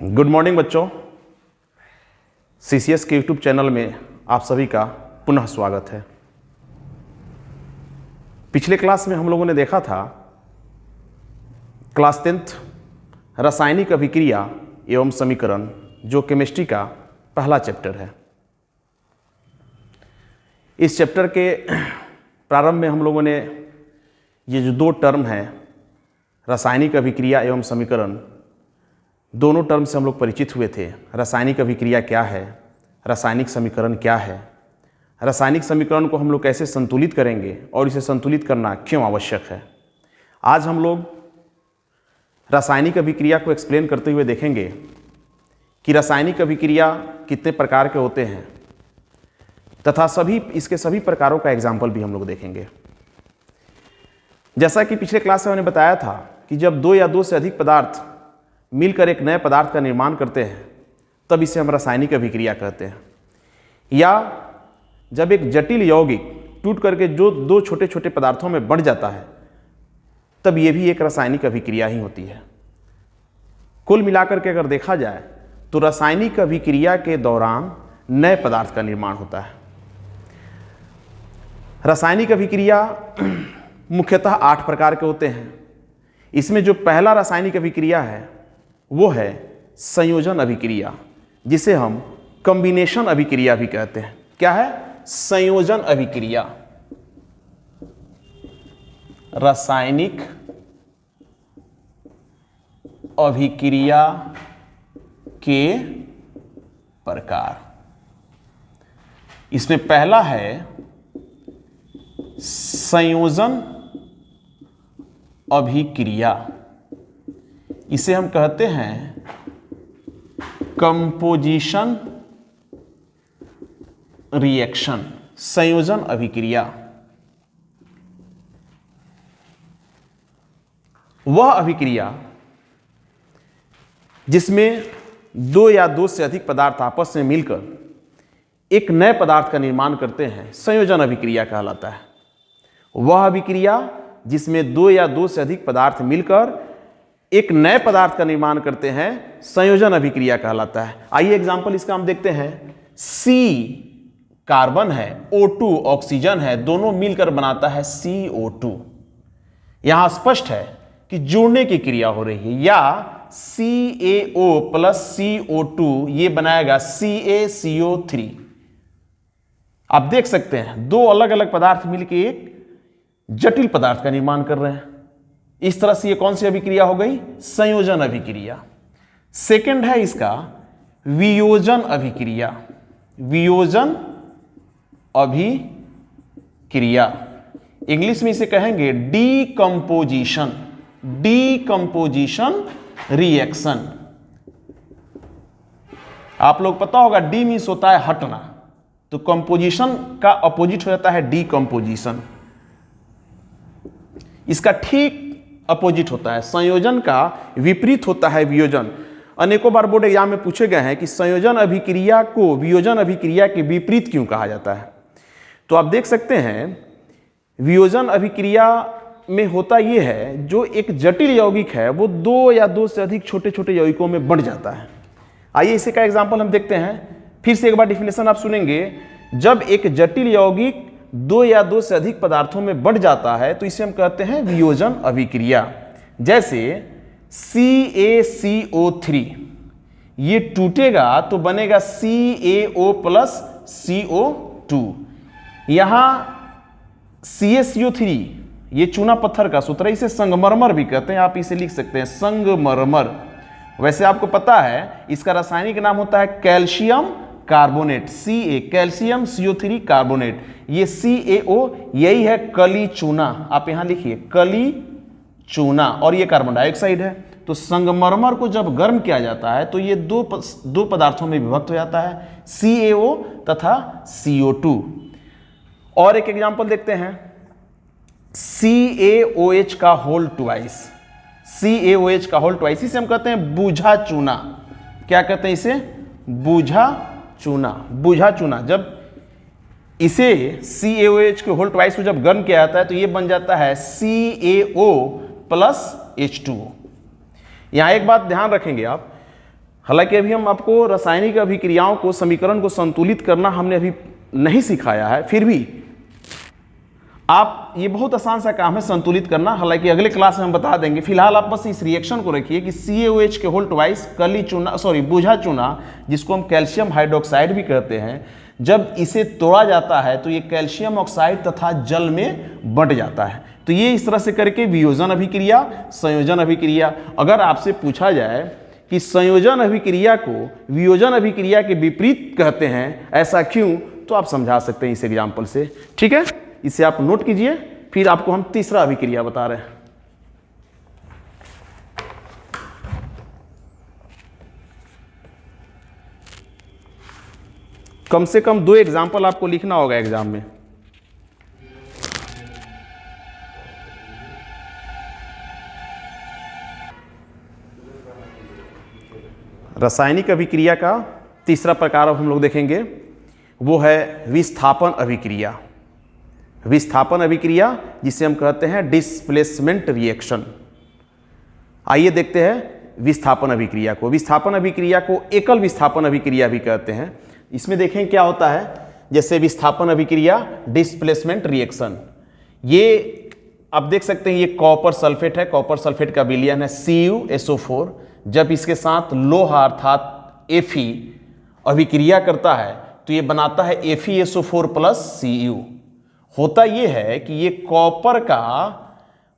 Good morning बच्चों। CCS के YouTube channel में आप सभी का पुनः स्वागत है। पिछले क्लास में हम लोगों ने देखा था क्लास 10th रासायनिक अभिक्रिया एवं समीकरण, जो केमिस्ट्री का पहला चैप्टर है। इस चैप्टर के प्रारंभ में हम लोगों ने ये जो दो टर्म हैं, रासायनिक अभिक्रिया एवं समीकरण, दोनों टर्म से हम लोग परिचित हुए थे। रासायनिक अभिक्रिया क्या है, रासायनिक समीकरण क्या है, रासायनिक समीकरण को हम लोग कैसे संतुलित करेंगे और इसे संतुलित करना क्यों आवश्यक है। आज हम लोग रासायनिक अभिक्रिया को एक्सप्लेन करते हुए देखेंगे कि रासायनिक अभिक्रिया कितने प्रकार के होते हैं तथा इसके सभी प्रकारों का एग्जाम्पल भी हम लोग देखेंगे। जैसा कि पिछले क्लास में मैंने बताया था कि जब दो या दो से अधिक पदार्थ मिलकर एक नए पदार्थ का निर्माण करते हैं तब इसे हम रासायनिक अभिक्रिया कहते हैं। या जब एक जटिल यौगिक टूट करके जो दो छोटे छोटे पदार्थों में बढ़ जाता है तब यह भी एक रासायनिक अभिक्रिया ही होती है। कुल मिलाकर के अगर देखा जाए तो रासायनिक अभिक्रिया के दौरान नए पदार्थ का निर्माण होता है। रासायनिक अभिक्रिया मुख्यतः 8 प्रकार के होते हैं। इसमें जो पहला रासायनिक अभिक्रिया है वो है संयोजन अभिक्रिया, जिसे हम कॉम्बिनेशन अभिक्रिया भी कहते हैं। क्या है? संयोजन अभिक्रिया। रासायनिक अभिक्रिया के प्रकार, इसमें पहला है संयोजन अभिक्रिया। इसे हम कहते हैं कंपोजिशन रिएक्शन, संयोजन अभिक्रिया। वह अभिक्रिया जिसमें दो या दो से अधिक पदार्थ आपस में मिलकर एक नए पदार्थ का निर्माण करते हैं, संयोजन अभिक्रिया कहलाता है। वह अभिक्रिया जिसमें दो या दो से अधिक पदार्थ मिलकर एक नए पदार्थ का निर्माण करते हैं, संयोजन अभिक्रिया कहलाता है। आइए एग्जांपल इसका हम देखते हैं। C कार्बन है, O2 ऑक्सीजन है, दोनों मिलकर बनाता है CO2। यहां स्पष्ट है कि जुड़ने की क्रिया हो रही है। या CaO प्लस CO2 ये बनाएगा CaCO3। आप देख सकते हैं दो अलग अलग पदार्थ मिलकर एक जटिल पदार्थ का निर्माण कर रहे हैं। इस तरह से ये कौन सी अभिक्रिया हो गई? संयोजन अभिक्रिया। सेकंड है इसका वियोजन अभिक्रिया। वियोजन अभिक्रिया, इंग्लिश में इसे कहेंगे डीकंपोजिशन, डीकंपोजिशन रिएक्शन। आप लोग पता होगा डी मीन्स होता है हटना, तो कंपोजिशन का अपोजिट हो जाता है डीकंपोजिशन। इसका ठीक अपोजिट होता है, संयोजन का विपरीत होता है वियोजन। अनेकों बार बोर्ड एग्जाम में पूछे गए हैं कि संयोजन अभिक्रिया को वियोजन अभिक्रिया के विपरीत क्यों कहा जाता है। तो आप देख सकते हैं वियोजन अभिक्रिया में होता यह है, जो एक जटिल यौगिक है वो दो या दो से अधिक छोटे छोटे यौगिकों में बढ़ जाता है। आइए इसी का एग्जाम्पल हम देखते हैं। फिर से एक बार डेफिनेशन आप सुनेंगे। जब एक जटिल यौगिक दो या दो से अधिक पदार्थों में बढ़ जाता है तो इसे हम कहते हैं वियोजन अभिक्रिया। जैसे CaCO3 ये टूटेगा तो बनेगा CaO प्लस CO2। यहां CaCO3 ये चूना पत्थर का सूत्र है, इसे संगमरमर भी कहते हैं। आप इसे लिख सकते हैं संगमरमर। वैसे आपको पता है इसका रासायनिक नाम होता है calcium carbonate, Ca, calcium CO3 carbonate. ये CaO यही है कली चूना। आप यहां लिखिए कली चूना, और ये कार्बन डाइऑक्साइड है। तो संगमरमर को जब गर्म किया जाता है तो ये दो पदार्थों में विभक्त हो जाता है, CaO तथा CO2। और एक एग्जांपल देखते हैं, CaOH का होल ट्वाइस। CaOH का होल ट्वाइस इसे हम कहते हैं बूझा चूना। क्या कहते हैं इसे? बूझा चूना। बूझा चूना जब इसे CaOH के होल ट्वाइस को जब गर्म किया जाता है तो ये बन जाता है CaO प्लस H2O। यहां एक बात ध्यान रखेंगे आप, हालांकि अभी हम आपको रासायनिक अभिक्रियाओं को, समीकरण को संतुलित करना हमने अभी नहीं सिखाया है, फिर भी आप, ये बहुत आसान सा काम है संतुलित करना, हालांकि अगले क्लास में हम बता देंगे। फिलहाल आप बस इस रिएक्शन को रखिए कि CaOH के होल ट्वाइस कली चूना, बूझा चूना, जिसको हम कैल्शियम हाइड्रोक्साइड भी कहते हैं, जब इसे तोड़ा जाता है तो ये कैल्शियम ऑक्साइड तथा जल में बंट जाता है। तो ये इस तरह से करके वियोजन अभिक्रिया, संयोजन अभिक्रिया। अगर आपसे पूछा जाए कि संयोजन अभिक्रिया को वियोजन अभिक्रिया के विपरीत कहते हैं, ऐसा क्यों, तो आप समझा सकते हैं इस एग्जाम्पल से। ठीक है, इसे आप नोट कीजिए, फिर आपको हम तीसरा अभिक्रिया बता रहे हैं। कम से कम 2 एग्जाम्पल आपको लिखना होगा एग्जाम में। रासायनिक अभिक्रिया का तीसरा प्रकार अब हम लोग देखेंगे, वो है विस्थापन अभिक्रिया। विस्थापन अभिक्रिया, जिसे हम कहते हैं डिस्प्लेसमेंट रिएक्शन। आइए देखते हैं विस्थापन अभिक्रिया को। विस्थापन अभिक्रिया को एकल विस्थापन अभिक्रिया भी कहते हैं। इसमें देखें क्या होता है, जैसे विस्थापन अभिक्रिया, डिस्प्लेसमेंट रिएक्शन, ये आप देख सकते हैं, ये कॉपर सल्फेट है, कॉपर सल्फेट का विलयन है CuSO4। जब इसके साथ लोहा अर्थात Fe अभिक्रिया करता है तो ये बनाता है FeSO4 प्लस Cu। होता ये है कि ये कॉपर का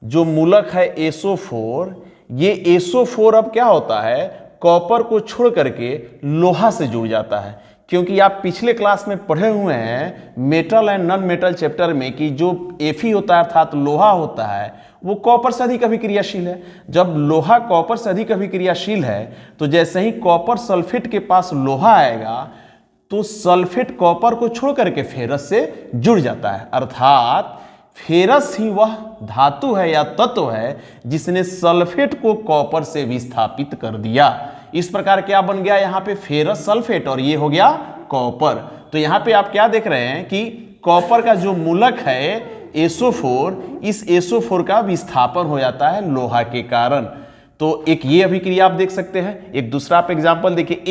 जो मूलक है SO4, ये SO4 अब क्या होता है, कॉपर को छोड़ करके लोहा से जुड़ जाता है। क्योंकि आप पिछले क्लास में पढ़े हुए हैं metal and non metal chapter में कि जो Fe होता है अर्थात लोहा होता है, वो कॉपर से अधिक अभिक्रियाशील है। जब लोहा कॉपर से अधिक अभिक्रियाशील है तो जैसे ही कॉपर सल्फेट के पास लोहा आएगा तो सल्फेट कॉपर को छोड़ करके फेरस से जुड़ जाता है। अर्थात फेरस ही वह धातु है या तत्व है जिसने सल्फेट को कॉपर से विस्थापित कर दिया। इस प्रकार क्या बन गया यहाँ पे, फेरस सल्फेट, और ये हो गया कॉपर। तो यहाँ पे आप क्या देख रहे हैं कि कॉपर का जो मूलक है SO4, इस SO4 का विस्थापन हो जाता है लोहा के कारण। तो एक ये अभिक्रिया आप देख सकते हैं। एक दूसरा आप एग्जांपल देखिए,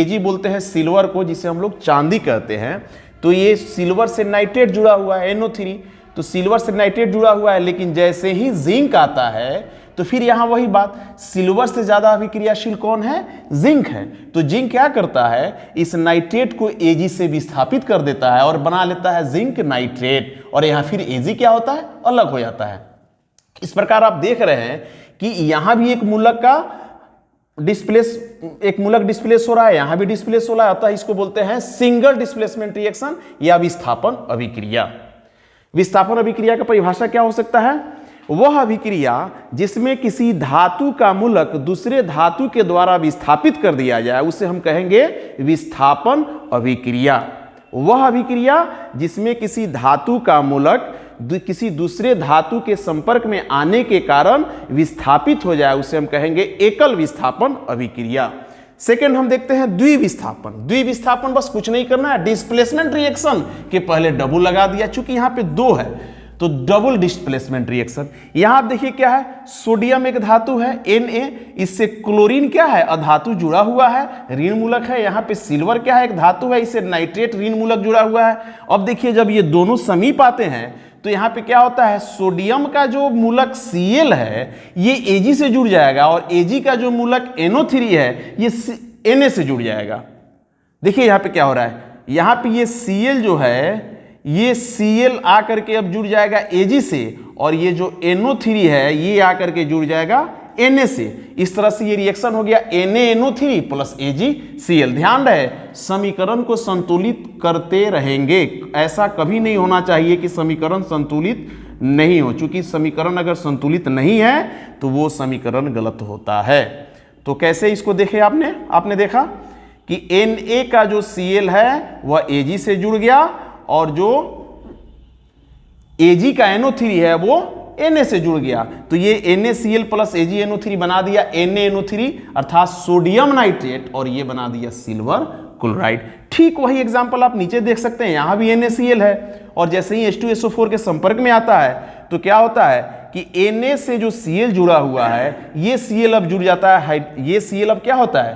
Ag बोलते हैं सिल्वर को, जिसे हम लोग चांदी कहते हैं। तो ये सिल्वर से नाइट्रेट जुड़ा हुआ है NO3, तो सिल्वर से नाइट्रेट जुड़ा हुआ है, लेकिन जैसे ही जिंक आता है तो फिर यहाँ वही बात, सिल्वर से ज्यादा अभिक्रियाशील कौन है, जिंक है। तो जिंक क्या करता है, इस नाइट्रेट को Ag से विस्थापित कर देता है और बना लेता है जिंक नाइट्रेट, और यहाँ फिर Ag क्या होता है, अलग हो जाता है। इस प्रकार आप देख रहे हैं कि यहां भी एक मूलक डिस्प्लेस हो रहा है, यहां भी डिस्प्लेस हो रहा है, अतः इसको बोलते हैं सिंगल डिस्प्लेसमेंट रिएक्शन या विस्थापन अभिक्रिया। विस्थापन अभिक्रिया का परिभाषा क्या हो सकता है, वह अभिक्रिया जिसमें किसी धातु का मूलक दूसरे धातु के द्वारा विस्थापित कर दिया जाए उसे हम कहेंगे विस्थापन अभिक्रिया। वह अभिक्रिया जिसमें किसी धातु का मूलक किसी दूसरे धातु के संपर्क में आने के कारण विस्थापित हो जाए उसे हम कहेंगे एकल विस्थापन अभिक्रिया। सेकेंड हम देखते हैं द्विविस्थापन। द्विविस्थापन बस कुछ नहीं करना है, डिस्प्लेसमेंट रिएक्शन के पहले डबल लगा दिया, चूंकि यहां पे 2 है तो डबल डिस्प्लेसमेंट रिएक्शन। यहां आप देखिए क्या है, सोडियम एक धातु है Na, इससे क्लोरीन क्या है, अधातु जुड़ा हुआ है, ऋण मूलक है। यहां पे सिल्वर क्या है, एक धातु है, इससे नाइट्रेट ऋण मूलक जुड़ा हुआ है। अब देखिए जब ये दोनों समीप आते हैं तो यहाँ पे क्या होता है, सोडियम का जो मूलक Cl है ये Ag से जुड़ जाएगा और Ag का जो मूलक NO3 है ये Na से जुड़ जाएगा। देखिए यहाँ पे क्या हो रहा है, यहाँ पे ये Cl जो है ये Cl आकर के अब जुड़ जाएगा Ag से, और ये जो NO3 है ये आकर के जुड़ जाएगा Na से। इस तरह से ये रिएक्शन हो गया NaNO3 प्लस AgCl। ध्यान रहे समीकरण को संतुलित करते रहेंगे, ऐसा कभी नहीं होना चाहिए कि समीकरण संतुलित नहीं हो, क्योंकि समीकरण अगर संतुलित नहीं है तो वो समीकरण गलत होता है। तो कैसे इसको देखे आपने देखा कि Na का जो Cl है वह Ag से जुड़ गया और जो Ag का NO3 है वो Na से जुड़ गया, तो ये NaCl प्लस AgNO3 बना दिया NaNO3 अर्थात सोडियम नाइट्रेट, और ये बना दिया सिल्वर क्लोराइड। ठीक वही एग्जांपल आप नीचे देख सकते हैं, यहां भी NaCl है और जैसे ही H2SO4 के संपर्क में आता है तो क्या होता है कि Na से जो Cl जुड़ा हुआ है ये Cl अब जुड़ जाता है, ये Cl अब क्या होता है,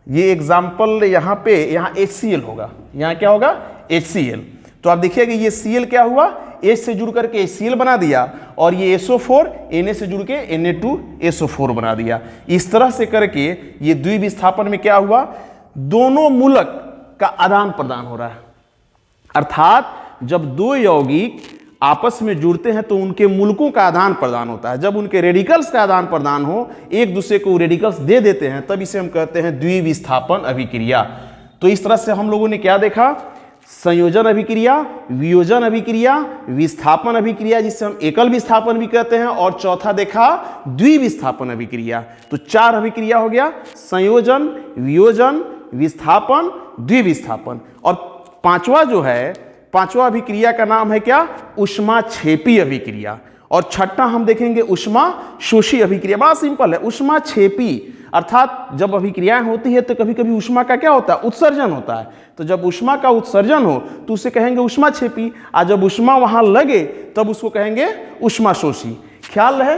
ये एग्जाम्पल यहाँ पे, यहाँ HCl होगा, यहाँ क्या होगा HCl। तो आप देखिएगा ये Cl क्या हुआ, H से जुड़ करके HCl बना दिया और ये SO4 Na से जुड़ के Na2SO4 बना दिया। इस तरह से करके ये द्विविस्थापन में क्या हुआ, दोनों मूलक का आदान प्रदान हो रहा है। अर्थात जब दो यौगिक आपस में जुड़ते हैं तो उनके मूलकों का आदान प्रदान होता है। जब उनके रेडिकल्स का आदान प्रदान हो, एक दूसरे को रेडिकल्स दे देते हैं, तब इसे हम कहते हैं द्विविस्थापन अभिक्रिया। तो इस तरह से हम लोगों ने क्या देखा, संयोजन अभिक्रिया, वियोजन अभिक्रिया, विस्थापन अभिक्रिया जिसे हम एकल विस्थापन भी कहते हैं, और चौथा देखा द्विविस्थापन अभिक्रिया। तो 4 अभिक्रिया हो गया, संयोजन, वियोजन, विस्थापन, द्विविस्थापन। और पांचवा जो है, पांचवा अभिक्रिया का नाम है क्या, ऊष्माक्षेपी अभिक्रिया। और छठा हम देखेंगे ऊष्माशोषी अभिक्रिया। बड़ा सिंपल है, ऊष्माक्षेपी अर्थात जब अभिक्रियाएं होती है तो कभी कभी ऊष्मा का क्या होता है, उत्सर्जन होता है। तो जब ऊष्मा का उत्सर्जन हो तो उसे कहेंगे ऊष्माक्षेपी, और जब ऊष्मा वहां लगे तब उसको कहेंगे ऊष्माशोषी। ख्याल रहे,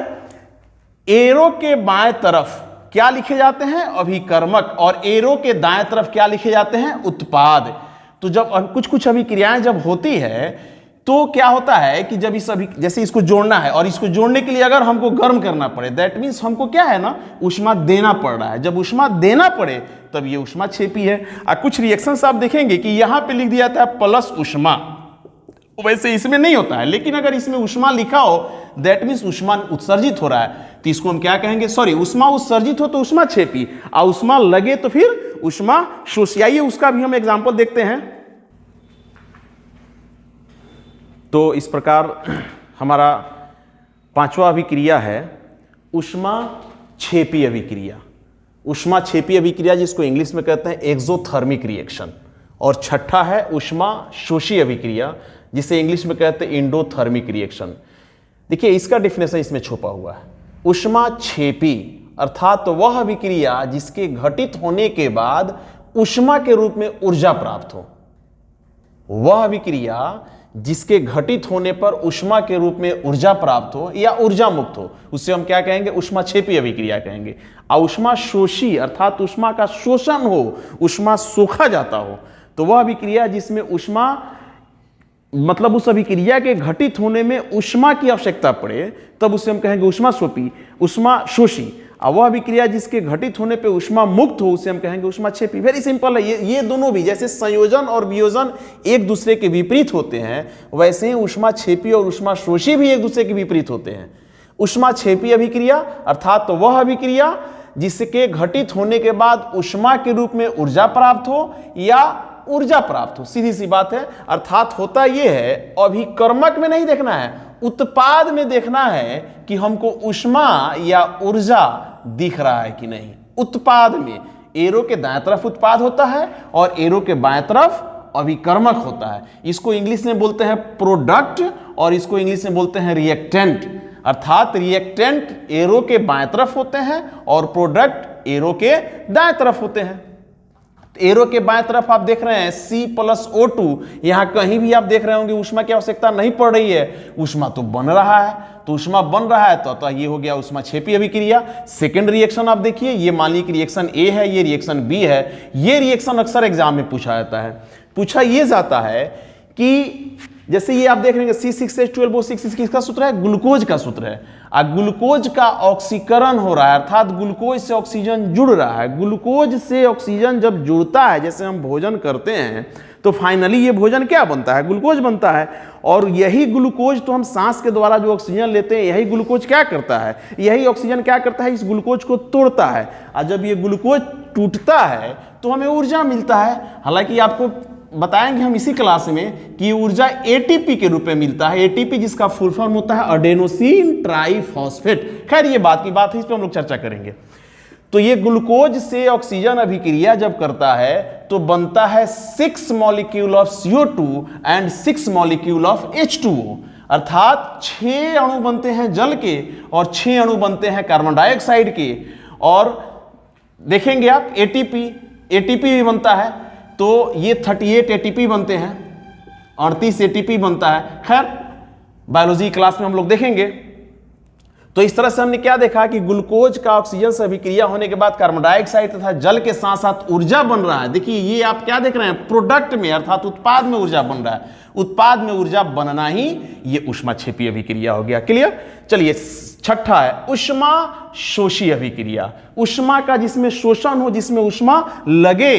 एरो के बाएं तरफ क्या लिखे जाते हैं, अभिकर्मक, और एरो के दाएं तरफ क्या लिखे जाते हैं, उत्पाद। तो जब कुछ अभिक्रियाएं जब होती है तो क्या होता है कि जब जैसे इसको जोड़ना है और इसको जोड़ने के लिए अगर हमको गर्म करना पड़े, दैट मीन्स हमको क्या है ना, ऊष्मा देना पड़ रहा है। जब ऊष्मा देना पड़े तब ये ऊष्माक्षेपी है। और कुछ रिएक्शंस आप देखेंगे कि यहां पे लिख दिया था प्लस ऊष्मा, वैसे इसमें नहीं होता है, लेकिन अगर इसमें ऊष्मा लिखा हो दैट मीन्स ऊष्मा उत्सर्जित हो रहा है, तो इसको हम क्या कहेंगे, सॉरी, ऊष्मा उत्सर्जित हो तो ऊष्माक्षेपी, और ऊष्मा लगे तो फिर ऊष्माशोषी। आइए उसका भी हम एग्जाम्पल देखते हैं। तो इस प्रकार हमारा पांचवा अभिक्रिया है ऊष्माक्षेपी अभिक्रिया। ऊष्माक्षेपी अभिक्रिया जिसको इंग्लिश में कहते हैं एक्सोथर्मिक रिएक्शन। और छठा है ऊष्माशोषी अभिक्रिया जिसे इंग्लिश में कहते हैं एंडोथर्मिक रिएक्शन। देखिए इसका डिफिनेशन इसमें छुपा हुआ है। ऊष्माक्षेपी अर्थात वह अभिक्रिया जिसके घटित होने के बाद ऊष्मा के रूप में ऊर्जा प्राप्त हो। वह अभिक्रिया जिसके घटित होने पर ऊष्मा के रूप में ऊर्जा प्राप्त हो या ऊर्जा मुक्त हो, उससे हम क्या कहेंगे, ऊष्माक्षेपी अभिक्रिया कहेंगे। और ऊष्माशोषी अर्थात ऊष्मा का शोषण हो, ऊष्मा सोखा जाता हो, तो वह अभिक्रिया जिसमें ऊष्मा मतलब उस अभिक्रिया के घटित होने में ऊष्मा की आवश्यकता पड़े, तब उसे हम कहेंगे ऊष्माशोषी। और वह अभिक्रिया जिसके घटित होने पे ऊष्मा मुक्त हो उसे हम कहेंगे ऊष्माक्षेपी। वेरी सिंपल है। ये दोनों भी जैसे संयोजन और वियोजन एक दूसरे के विपरीत होते हैं, वैसे ही ऊष्माक्षेपी और ऊष्माशोषी भी एक दूसरे के विपरीत होते हैं। ऊष्माक्षेपी अभिक्रिया अर्थात तो वह अभिक्रिया जिसके घटित होने के बाद ऊष्मा के रूप में ऊर्जा प्राप्त हो या ऊर्जा प्राप्त हो, सीधी सी बात है। अर्थात होता यह है, अभिकर्मक में नहीं देखना है, उत्पाद में देखना है कि हमको ऊष्मा या ऊर्जा दिख रहा है कि नहीं। उत्पाद में एरो के दाएं तरफ उत्पाद होता है और एरो के बाएं तरफ अभिकर्मक होता है। इसको इंग्लिश में बोलते हैं प्रोडक्ट और इसको इंग्लिश में बोलते हैं रिएक्टेंट। अर्थात रिएक्टेंट एरो के बाएं तरफ होते हैं और प्रोडक्ट एरो के दाएं तरफ होते हैं। एरो के बाएं तरफ आप देख रहे हैं C+O2, यहां कहीं भी आप देख रहे होंगे ऊष्मा की आवश्यकता नहीं पड़ रही है, ऊष्मा तो बन रहा है। तो ऊष्मा बन रहा है तो ये हो गया ऊष्माक्षेपी अभिक्रिया। सेकंड रिएक्शन आप देखिए, ये मान लीजिए कि रिएक्शन ए है, ये रिएक्शन बी है। ये रिएक्शन अक्सर एग्जाम में पूछा जाता है। पूछा ये जाता है कि जैसे ये आप देख रहे हैं C6H12O6 किसका सूत्र है, ग्लूकोज का सूत्र है। ग्लूकोज का ऑक्सीकरण हो रहा है अर्थात ग्लूकोज से ऑक्सीजन जुड़ रहा है। ग्लूकोज से ऑक्सीजन जब जुड़ता है, जैसे हम भोजन करते हैं तो फाइनली ये भोजन क्या बनता है, ग्लूकोज बनता है। और यही ग्लूकोज तो हम सांस के द्वारा जो ऑक्सीजन लेते हैं, यही ग्लूकोज क्या करता है, यही ऑक्सीजन क्या करता है, इस ग्लूकोज को तोड़ता है। और जब ये ग्लूकोज टूटता है तो हमें ऊर्जा मिलता है। हालांकि आपको बताएंगे हम इसी क्लास में कि ऊर्जा एटीपी के रूप में मिलता है। एटीपी जिसका फुल फॉर्म होता है एडेनोसिन ट्राइफॉस्फेट। खैर ये बात की बात है, इस पर हम लोग चर्चा करेंगे। तो ये ग्लूकोज से ऑक्सीजन अभिक्रिया जब करता है तो बनता है 6 molecule of CO2 and 6 molecule of H2O। अर्थात 6 अणु बनते हैं जल के और 6 अणु बनते हैं कार्बन डाइऑक्साइड के। और देखेंगे आप एटीपी भी बनता है, तो ये 38 एटीपी बनते हैं, 38 एटीपी बनता है। खैर बायोलॉजी क्लास में हम लोग देखेंगे। तो इस तरह से हमने क्या देखा कि ग्लूकोज का ऑक्सीजन से अभिक्रिया होने के बाद कार्बन डाइऑक्साइड तथा जल के साथ साथ ऊर्जा बन रहा है। देखिए ये आप क्या देख रहे हैं, प्रोडक्ट में अर्थात उत्पाद में ऊर्जा बन रहा है। उत्पाद में ऊर्जा बनना ही ये ऊष्माक्षेपी अभिक्रिया हो गया। क्लियर। चलिए छठा है ऊष्मा शोषी अभिक्रिया। ऊष्मा का जिसमें शोषण हो, जिसमें ऊष्मा लगे,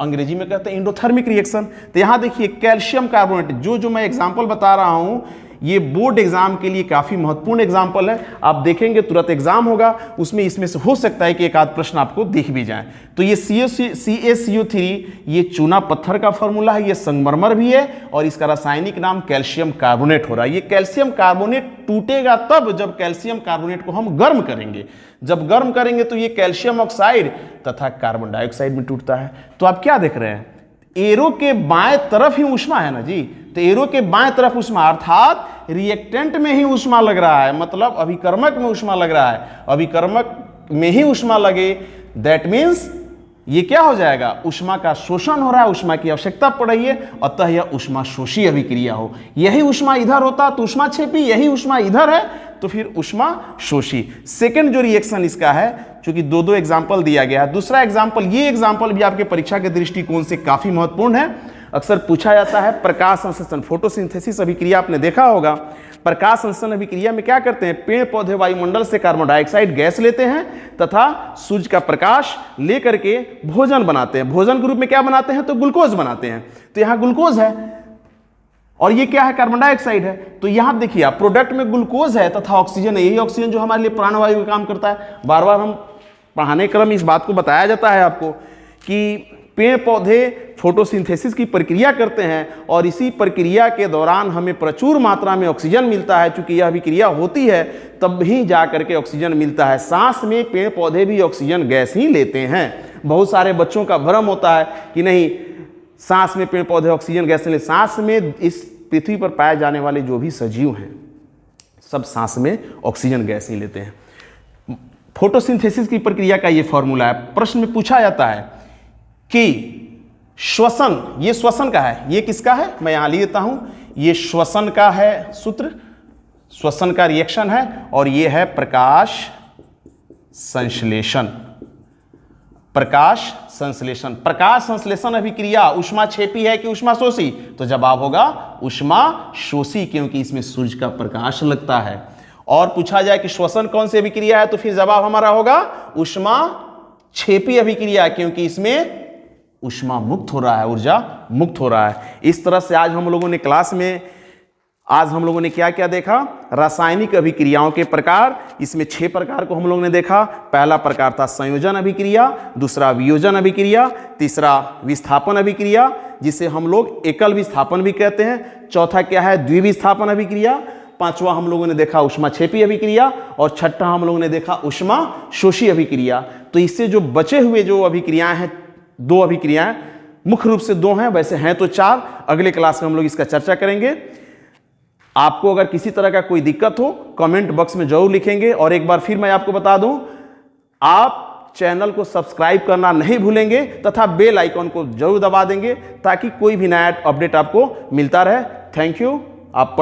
अंग्रेजी में कहते हैं एंडोथर्मिक रिएक्शन। तो यहां देखिए कैल्शियम कार्बोनेट, जो मैं एग्जांपल बता रहा हूं ये बोर्ड एग्जाम के लिए काफी महत्वपूर्ण एग्जाम्पल है। आप देखेंगे तुरंत एग्जाम होगा, उसमें इसमें से हो सकता है कि एक आध प्रश्न आपको दिख भी जाए। तो ये CaCO3 ये चूना पत्थर का फॉर्मूला है, ये संगमरमर भी है और इसका रासायनिक नाम कैल्शियम कार्बोनेट हो रहा है। ये कैल्शियम कार्बोनेट टूटेगा तब जब कैल्शियम कार्बोनेट को हम गर्म करेंगे। जब गर्म करेंगे तो ये कैल्शियम ऑक्साइड तथा कार्बन डाइऑक्साइड में टूटता है। तो आप क्या देख रहे हैं, एरो के बाएं तरफ ही ऊष्मा है ना जी, तो एरो के बाएं तरफ ऊष्मा अर्थात रिएक्टेंट में ही ऊष्मा लग रहा है, मतलब अभिकर्मक में ऊष्मा लग रहा है। अभिकर्मक में ही ऊष्मा लगे, दैट मीन्स ये क्या हो जाएगा, ऊष्मा का शोषण हो रहा है, ऊष्मा की आवश्यकता पड़ रही है, अतः यह ऊष्मा शोषी अभिक्रिया हो। यही ऊष्मा इधर होता तो ऊष्माक्षेपी, यही ऊष्मा इधर है तो फिर ऊष्मा शोषी। सेकंड जो रिएक्शन इसका है, चूंकि दो एग्जाम्पल दिया गया है, दूसरा एग्जाम्पल, ये एग्जाम्पल भी आपके परीक्षा के दृष्टिकोण से काफी महत्वपूर्ण है। अक्सर पूछा जाता है प्रकाश संश्लेषण, फोटोसिंथेसिस अभिक्रिया आपने देखा होगा। प्रकाश संश्लेषण अभिक्रिया में क्या करते हैं, पेड़ पौधे वायुमंडल से कार्बन डाइऑक्साइड गैस लेते हैं तथा सूर्य का प्रकाश लेकर के भोजन बनाते हैं। भोजन के रूप में क्या बनाते हैं, तो ग्लूकोज बनाते हैं। तो यहाँ ग्लूकोज है और ये क्या है, कार्बन डाइऑक्साइड है। तो यहां देखिए आप, प्रोडक्ट में ग्लूकोज है तथा ऑक्सीजन है। यही ऑक्सीजन जो हमारे लिए प्राणवायु का काम करता है। बार बार हम पढ़ाने क्रम में इस बात को बताया जाता है आपको कि पेड़ पौधे फोटोसिंथेसिस की प्रक्रिया करते हैं और इसी प्रक्रिया के दौरान हमें प्रचुर मात्रा में ऑक्सीजन मिलता है। चूंकि यह अभिक्रिया होती है तब भी जा करके ऑक्सीजन मिलता है। सांस में पेड़ पौधे भी ऑक्सीजन गैस ही लेते हैं। बहुत सारे बच्चों का भ्रम होता है कि नहीं, सांस में पेड़ पौधे ऑक्सीजन गैस ले। सांस में इस पृथ्वी पर पाए जाने वाले जो भी सजीव हैं सब सांस में ऑक्सीजन गैस ही लेते हैं। फोटोसिंथेसिस की प्रक्रिया का ये फॉर्मूला है। प्रश्न में पूछा जाता है कि श्वसन, ये श्वसन का है, ये किसका है, मैं यहां लिख देता हूं, ये श्वसन का है सूत्र, श्वसन का रिएक्शन है, और ये है प्रकाश संश्लेषण। प्रकाश संश्लेषण, प्रकाश संश्लेषण अभिक्रिया ऊष्माक्षेपी है कि ऊष्माशोषी, तो जवाब होगा ऊष्माशोषी, क्योंकि इसमें सूर्य का प्रकाश लगता है। और पूछा जाए कि श्वसन कौन सी अभिक्रिया है, तो फिर जवाब हमारा होगा ऊष्माक्षेपी अभिक्रिया, क्योंकि इसमें ऊष्मा मुक्त हो रहा है, ऊर्जा मुक्त हो रहा है। इस तरह से आज हम लोगों ने क्लास में, आज हम लोगों ने क्या क्या देखा, रासायनिक अभिक्रियाओं के प्रकार। इसमें 6 प्रकार को हम लोगों ने देखा। पहला प्रकार था संयोजन अभिक्रिया, दूसरा वियोजन अभिक्रिया, तीसरा विस्थापन अभिक्रिया जिसे हम लोग एकल विस्थापन भी कहते हैं, चौथा क्या है, द्विविस्थापन अभिक्रिया, पांचवा हम लोगों ने देखा ऊष्माक्षेपी अभिक्रिया, और छठा हम लोगों ने देखा ऊष्माशोषी अभिक्रिया। तो इससे जो बचे हुए जो अभिक्रियाएं हैं, 2 अभिक्रियाएं, मुख्य रूप से 2 हैं, वैसे हैं तो 4। अगले क्लास में हम लोग इसका चर्चा करेंगे। आपको अगर किसी तरह का कोई दिक्कत हो कमेंट बॉक्स में जरूर लिखेंगे। और एक बार फिर मैं आपको बता दूं, आप चैनल को सब्सक्राइब करना नहीं भूलेंगे तथा बेल आइकॉन को जरूर दबा देंगे ताकि कोई भी नया अपडेट आपको मिलता रहे। Thank you. आप